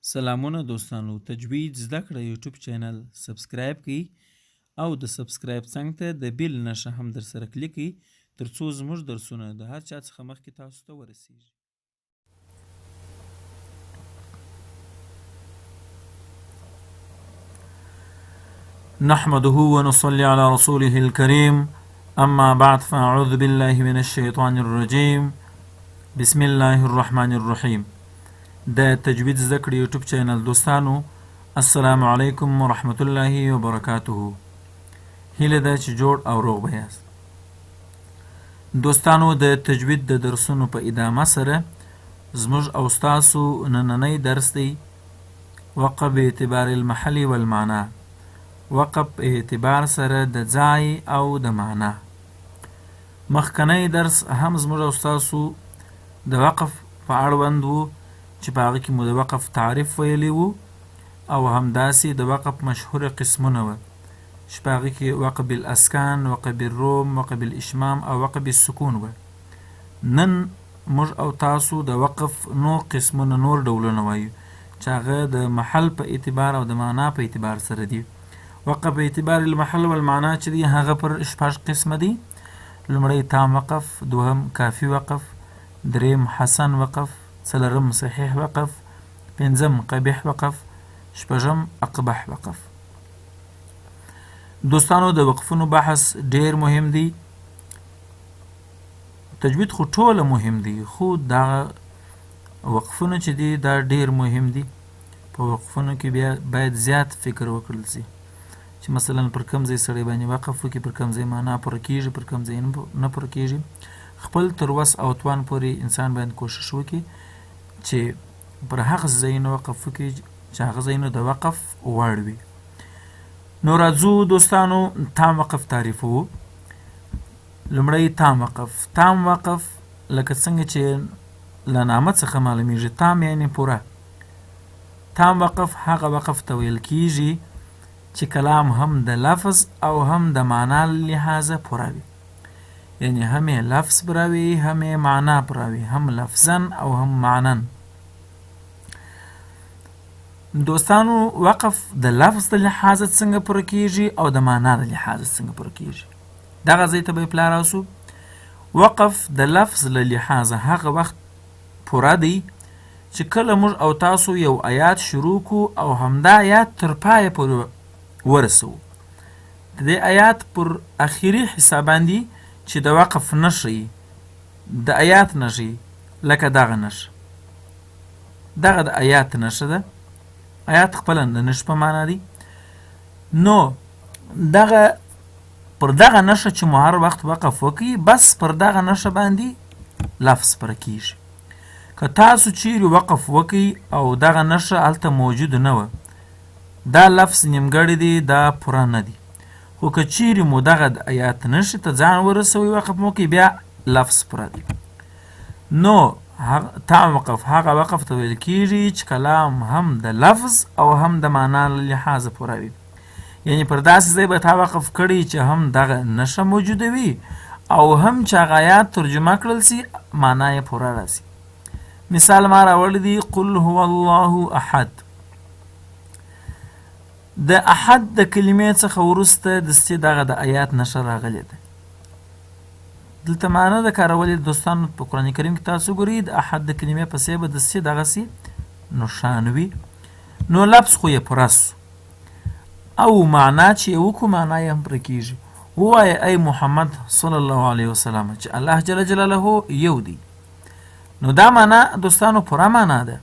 سلامونه دوستانو، تجوید زده کړه یوټیوب چینل سبسکرایب کړئ او د سبسکرایب څنګ ته د بیل نښه هم در سره کلیک کړئ ترڅو زموږ درسونه د هر چا څخه مخکې تاسو ته ورسیږي. نحمده ونصلي على رسوله الكريم أما بعد فأعوذ بالله من الشيطان الرجيم بسم الله الرحمن الرحيم. د تجوید زده کړې یوټیوب چینل دوستانو، السلام علیکم ورحمت الله وبرکاته. هیله ده چې جوړ او روغ به یاست. دوستانو، د تجوید د درسونو په ادامه سره زموږ او ستاسو نننی درس دی وقف به اعتبار المحل والمعنى. وقف په اعتبار سره د ځای او د معنا. مخکنی درس هم زموږ او ستاسو د وقف په اړوند و چې په هغه کې مو د وقف تعریف ویلی و او همداسې د وقف مشهور قسمونه و چې په هغه کې وقف بالاسکان، وقف بالروم، وقف بالاشمام او وقف بالسکون و. نن موږ او تاسو د وقف نور قسمونه، نور ډولونه وایو چې هغه د محل په اعتبار او د معنا په اعتبار سره دي. وقف په اعتبار المحل والمعنا چې دی هغه پر شپږ قسمه دي. لومړی تام وقف، دوهم کافي وقف، دریم حسن وقف، څلورم صحیح وقف، پنځم قبیح وقف، شپږم اقبح وقف. دوستانو، د وقفونو بحث ډیر مهم دی. تجوید خو ټوله مهم دی، خو دا وقفونه چې دی دا ډیر مهم دی. په وقفونو کې بیا باید زیات فکر وکړل شي چې مثلا پر کوم ځای سړی باندې وقف وکړي، پر کوم ځای معنا پوره کیږي، پر کوم ځای نه پوره کیږي. خپل تر وس او توان پورې انسان باید کوشش وکړي چې پر هغه ځایونه وقف وکړي چې هغه ځایونه د وقف وړ وي. نو راځو دوستانو تام وقف تعریفوو. لومړی تام وقف. تام وقف لکه څنګه چې له نامه څخه معلومیږي، تام یعنې پوره. تام وقف هغه وقف ته ویل کیږي چې کلام هم د لفظ او هم د معنا لحاظه پوره وي، یعنی هم لفظ براوي هم معنا براوي، هم لفظا او هم معنا. دوستانو، وقف د لفظ د لحاظه څنګه پوره کیږي او د معنا د لحاظه څنګه پوره کیږي، دغه ځای ته به پلار اوسو. وقف د لفظ له لحاظه هغه وخت پوره دی چې کله موږ او تاسو یو آیات شروع کو او همدا آیات تر پایه پورې ورسو. د دې آیات پر اخیری حصه باندې چې د وقف نشي، د آیات نشي، لکه دغه نشه، دغه د آیات نشه ده. آیات خپل د نش په معنا دی. نو دغه پر دغه نشه چې مو هر وخت وقف وکړي، بس پر دغه نشه باندې لفظ پر کیږي. که تاسو چیرې وقف وکړي او دغه نشه هلته موجود نه و، دا لفظ نیمګړی دی، دا پوره نه دی. خو که چیرې مو دغه د آیات نښې ته ځان ورسوي، وقف مو کوي، بیا لفظ پوره دی. نو تام وقف هغه وقف ته ویل کیږي چې کلام هم د لفظ او هم د معنا له لحاظه پوره وي، یعنی پر داسې ځای به تا وقف کړی چې هم دغه نښه موجوده وي او هم چې هغه آیات ترجمه کړل سي، معنا یې پوره راسي. مثال ما راوړی دی، قل هو الله احد. د احد د کلمې څخه وروسته دستې دغه د آیات نښه راغلې ده. دلته معنا د کارولې دوستانو په قرآن کریم کې تاسو ګورئ، د احد د کلمې پسې به دستې دغسې نښان وي. نو لفظ خو یې پوره سو او معنا چې یې وکړو، معنا یې هم پوره کیږي. ووایه ای محمد صلی الله علیه وسلم چې الله جل جلاله یو دی. نو دا معنا دوستانو پوره معنا ده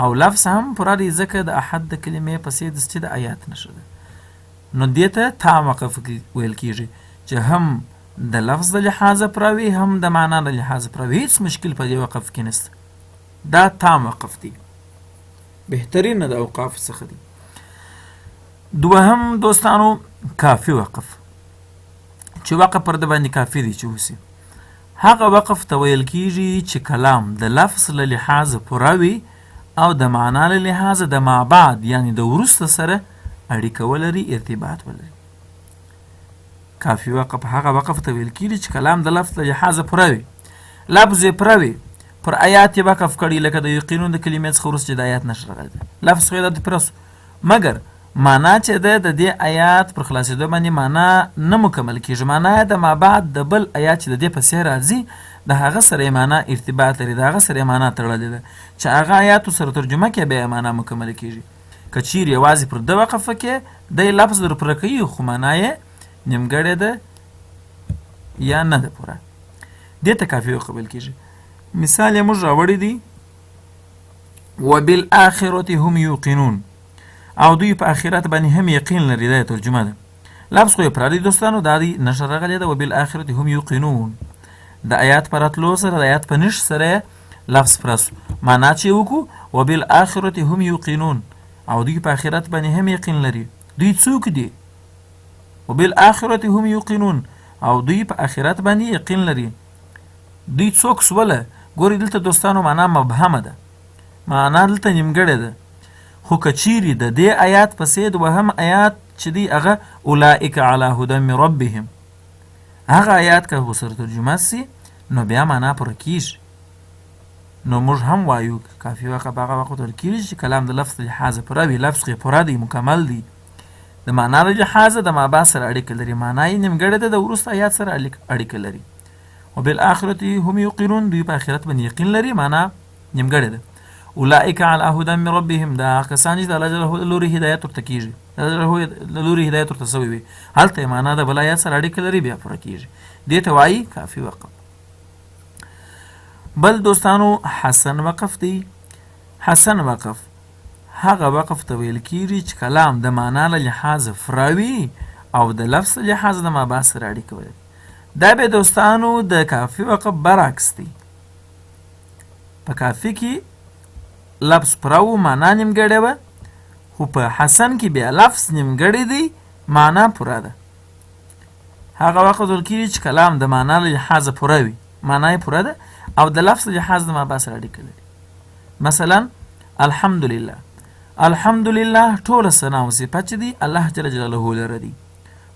او لفظ هم پوره دی، ځکه د احد د کلمې پسې دستې د آیات نښه ده. نو دې ته تام وقف ویل کیږي چې هم د لفظ د لحاظه پوره وي، هم د معنا د لحاظه پوره وي. هیڅ مشکل په دې وقف کې نشته. دا تام وقف دی، بهترینه د اوقاف څخه دی. دوهم دوستانو کافي وقف، چې وقف پر د باندې کافي دی چې وسي. هغه وقف ته ویل کیږي چې کلام د لفظ له لحاظه پوره وي او د معنا له لحاظه د ما بعد یعنی د وروسته سره اړیکه ولري، ارتباط ولري. کافي وقف هغه وقف ته ویل کیږي چې کلام د لفظ له لحاظه پوره وي، لفظ یې پوره وي، پر آیات یې وقف کړي لکه د یقینون د کلمې څخه وروسته چې د آیات نشر راغلی ده لفظ خو یې دلته پرسو مګر معنا چې ده د دې آیات پر خلاصېدو باندې معنا نه مکمل کېږي معنا یې د ما بعد د بل آیات چې د دې پسې راځي د هغه سره یې معنا ارتباط لري د هغه سره یې معنا تړلې ده چې هغه آیاتو سره ترجمه کې بیا یې معنا مکمله کېږي که چیرې یوازې پر ده وقف کې دی لفظ در پوره کوي خو معنا یې نیمګړې ده یا نه ده پوره دې ته کافي وقبل کېږي مثال یې موږ راوړی دی وبالآخرة هم یوقنون او دوی په آخرت باندې هم یقین لري دا ترجمه ده لفظ خو یې پرادي دوستانو دا دی نشر راغلی ده وبالآخرة هم یوقنون د آیات پر راتلو سره د آیات په نش سره لفظ پرسو معنا چې وکړو وبالآخرة هم یوقنون او دوی په آخرت باندې هم یقین لري دوی څوک دي وبالآخرة هم یوقنون او دوی په آخرت باندې یقین لري دوی څوک سوله ګورې دلته دوستانو معنا مبهمه ده معنا دلته نیمګړې ده خو که چیرې د دې آیات پسې دوهم آیات چې دی هغه اولئک علی هدی من ربهم هغه آیات که ورسره ترجمه سي نو بیا معنا پوره کېږي نو موږ هم وایو کافي وقت په هغه وخت ورکول کېږي چې کلام د لفظ لحاظه پوره وي لفظ یې پوره دی مکمل دی د معنا له لحاظه د مابعد سره اړیکه لري معنا یې نیمګړې ده د وروسته آیات سره اړیکه لري وبالآخرة هم یوقنون دوی په آخرت باندې یقین لري معنا نیمګړې ده اولئک علی هدی من ربهم دا کسان چې د الله جل لوري هدایت ورته کېږي د لوري هدایت ورته سوی وي هلته معنا د بل آیات سره اړیکه لري بیا پوره کېږي دې ته وایي کافي وقف بل دوستانو حسن وقف دی حسن وقف هغه وقف ته ویل کېږي چې کلام د معنا له لحاظه فراوي او د لفظ له لحاظه د مابعد سره اړیکه ولري دا به دوستانو د کافي وقف برعکس دی په کافي کې لفظ پراو معنا نیمګړې وه خو په حسن کې بیا لفظ نیمګړی دی معنا پوره ده هغه وخت ویل کېږي چې کلام د معنا له لحاظه پوره وي معنا یې پوره ده او د لفظ له لحاظه د مابعد سره اړیکه لري مثلا الحمدلله الحمدلله ټوله ثنا او صفت چې دي الله جل جلاله لره دي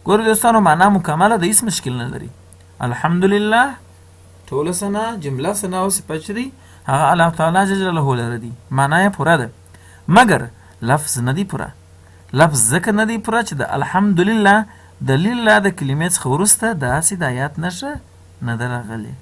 ګورو دوستانو معنا مکمله ده هیڅ مشکل نه لري الحمدلله ټوله ثنا جمله ثنا او صفت چې دي هغه الله تعالی جل جلاله لره دي معنا یې پوره ده مګر لفظ نه دی پوره لفظ ځکه نه دی پوره چې د الحمدلله د لله د کلمې څخه وروسته داسې د آیات نښه نه ده راغلې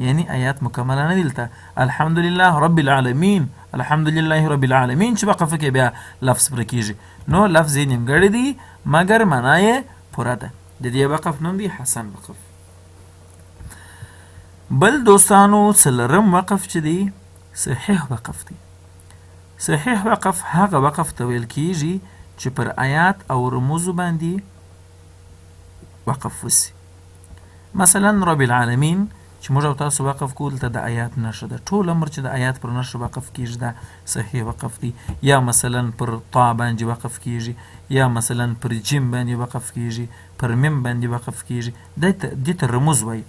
یعنی آیات مکمله نه دي دلته الحمدلله رب العالمین الحمدلله رب العالمین چې وقف کې بیا لفظ پوره کېږي نو لفظ یې نیمګړی دی مګر معنا یې پوره ده د دې وقف نوم دی حسن وقف بل دوستانو څلورم وقف چې دی صحیح وقف دی صحیح وقف هغه وقف ته ویل کېږي چې پر آیات او رموزو باندې وقف وسي مثلا رب العالمین چې موږ او تاسو وقف کوو دلته د آیات نښه ده ټول عمر چې د آیات پر نښه وقف کېږي دا صحیح وقف دی یا مثلا پر طا باندې وقف کېږي یا مثلا پر جیم باندې وقف کېږي پر میم باندې وقف کېږي دې ته رموز وایي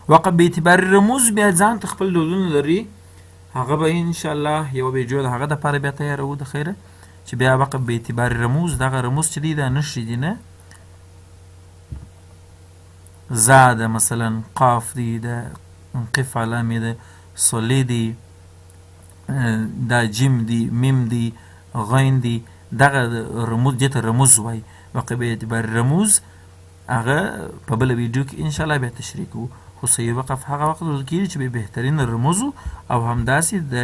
وقف به اعتبار رموز بیا ځان ته خپل ډولونه لري هغه به انشاءالله یوه ویډیو د هغه دپاره بیا تیاروو د خیره چې بیا وقف به اعتبار رموز دغه رموز چې دی دا نښې دي نه زا ده مثلا قاف دی ده قف علامې ده صلې دی دا جیم دی میم دی غین دی دغه رموز دې ته رموز وایي وقف به اعتبار رموز هغه په بله ویډیو کې انشاءالله بیا تشریح کوو خو صحیح وقف هغه وخت ویل کېږي چې به بهترین رموزو او همداسې د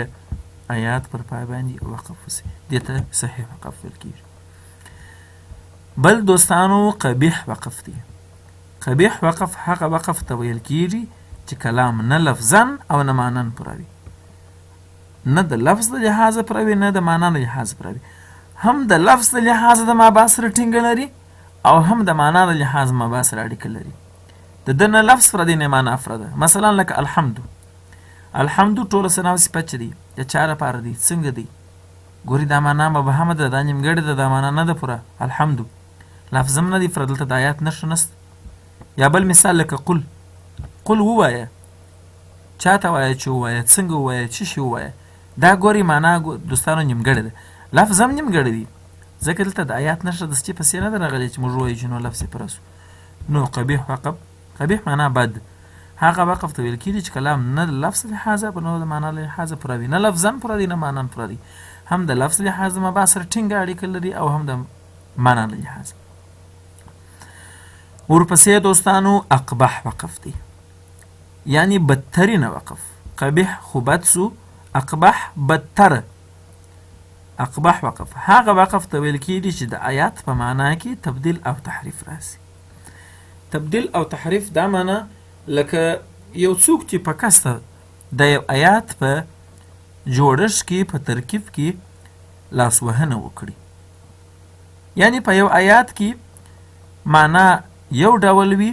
آیات پر پای باندې وقف وسي دې ته صحیح وقف ویل کېږي بل دوستانو قبیح وقف دی قبیح وقف هغه وقف ته ویل کېږي چې کلام نه لفظا او نه معنا پوروي نه د لفظ د لحاظه پوروي نه د معنا د لحاظه پوروي هم د لفظ د لحاظه د مابعد سره ټینګه لري او هم د معنا د لحاظ مابعد سره اړیکه لري د ده نه لفظ پردی نه معنا افرده مثلا لکه الحمد الحمد ټوله ثنا او صفت چې دي د چا لپاره دي څنګه دي ګورې دا معنا مبهمه ده دا نیمګړې ده دا معنا نه ده پوره الحمد لفظ هم نه دي پوره دلته د آیات نښه نشته یا بل مثال لکه قل ووایه چا ته وایه چې ووایه څنګه ووایه څه شي ووایه دا ګورې معنا دوستانو نیمګړې ده لفظ هم نیمګړی دی ځکه دلته د آیات نښه د څه پسې نه ده راغلې چې موږ ووایو چې نو لفظ یې پوره سو نو قبیح وقف قبیح معنا بد هغه وقف ته ویل کېږي چې کلام نه د لفظ لحاظه په نه د معنا لحاظه پوره وي، نه لفظا پوره دی نه معنا پوره دی، هم د لفظ لحاظه مبا سره ټینګه اړیکه لري او هم د معنا لحاظه. ورپسې دوستانو اقبح وقف دی، یعنی بدترینه وقف. قبیح خو بد سو، اقبح بدتره. اقبح وقف هغه وقف ته ویل کېږي چې د آیات په معنا کې تبدیل او تحریف راسي. تبدیل او تحریف دا معنا لکه یو څوک چې په کسته د یو آیات په جوړښت کې په ترکیب کې لاسوهنه وکړي، یعنی په یو آیات کې معنا یو ډول وي،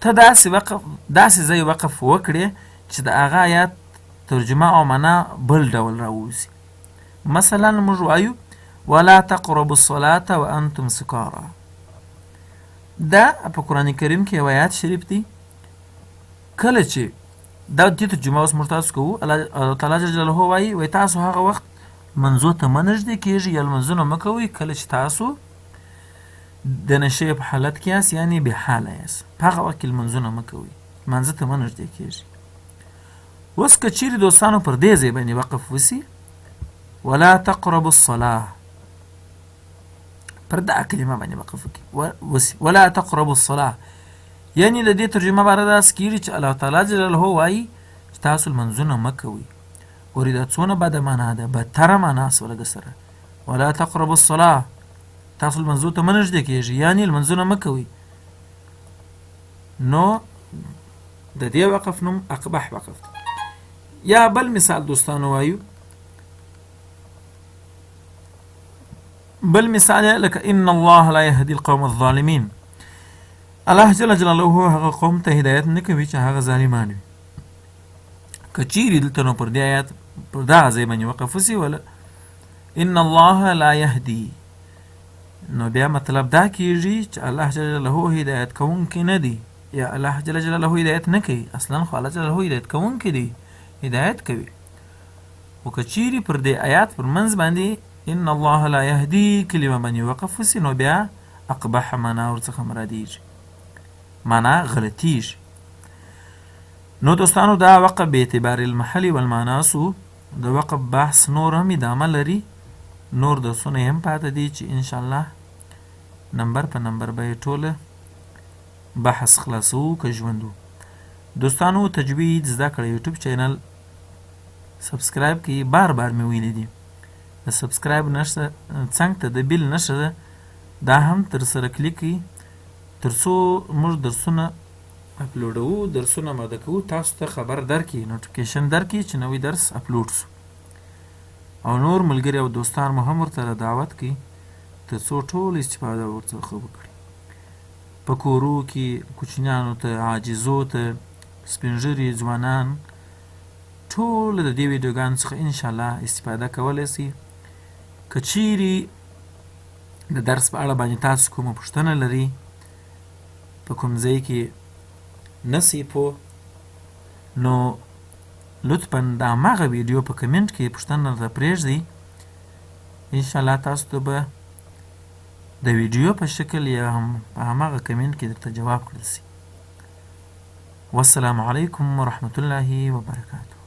ته داسې ځای وقف وکړې چې د هغه آیات ترجمه او معنا بل ډول راوځي. مثلا موږ وایو ولا تقربوا الصلاة وانتم سکارى، دا په قرآن کریم کې یو آیات شریف دی. کله چې دا دې ترجمه اوس موږ تاسو کوو، الله تعالی جل جلاله وایي تاسو هغه وخت منځو ته مه نږدې کېږئ یا لمونځونه مه کوئ کله چې تاسو د نشې په حالت کې یاست، یعنی بې حاله یاست، په هغه وخت کې لمونځونه مه کوئ، لمانځه ته مه نږدې کېږئ. اوس که چیرې دوستانو پر دې ځای باندې وقف وسي، ولا تقربوا الصلاة، پر دا کلمه باندې وقف وسي ولا تقربوا الصلاة، یعنی د دې ترجمه باره داسې کېږي چې الله تعالی جل جلاله وایي چې تاسو لمونځونه مه کوئ. ورې دا څونه بده معنا ده، بدتره معنا سوله د سره. ولا تقربوا الصلاة، تاسو لمنځو ته مه نږدې کېږئ، یعنې لمنځونه مه کوئ. نو د دې وقف نوم اقبح وقف دی. یا بل مثال دوستانو وایو، بل مثال لکه ان الله لا يهدي القوم الظالمين، الله جل جلاله هغه قوم ته هدایت نه کوي چې هغه ظالمان وي. که چیرې دلته نو پر دې آیات پر دغه ځای باندې وقف وسي ولا ان الله لا يهدي، نو بیا مطلب دا کېږي چې الله جل جلاله هدایت کوونکی نه دی، یا الله جل جلاله هدایت نه کوي. اصلا خو الله جل جلاله هدایت کوونکی دی، هدایت کوي. او که چیرې پر دې آیات پر منځ باندې ان الله لا يهدي کلمه باندې وقف وسي، نو بیا اقبح معنا ورڅخه مرادیږي، معنا غلطیږي. نو دوستانو دا وقف به اعتبار المحل والمعنا سو، د وقف بحث نور هم ادامه لري، نور درسونه هم پاته دي چې انشاءالله نمبر په نمبر به ټوله بحث خلاصو که ژوندو. دوستانو تجوید زده کړه یوټیوب چینل سبسکرایب کړئ، بار بار مې ویلي دي د سبسکرایب نښه څنګ ته د بیل نښه ده، دا هم تر سره کلیک کړئ تر څو موږ درسونه اپلوډوو، درسونه اماده کوو، تاسو ته خبر درکړي، نوټیفیکیشن درکړي چې نوی درس اپلوډ سو. او نور ملګري او دوستان مو هم ورته دعوت کړي تر څو ټول استفاده ورڅخه وکړي. په کورو کې کوچنیانو ته، عاجزو ته، سپین ږیري ځوانان ټول د دې ویډیوګانو څخه انشاءالله استفاده کولی سي. که چیرې د درس په اړه باندې تاسو کومه پوښتنه لري، په کوم ځای کې نسی پوه، نو لطفا د هماغه ویډیو په کمنټ کې پوښتنه راته پرېږدئ، انشاءالله تاسو ته به د ویډیو په شکل یا هم په هماغه کمنټ کې درته جواب کړل سي. والسلام علیکم ورحمة الله وبرکاته.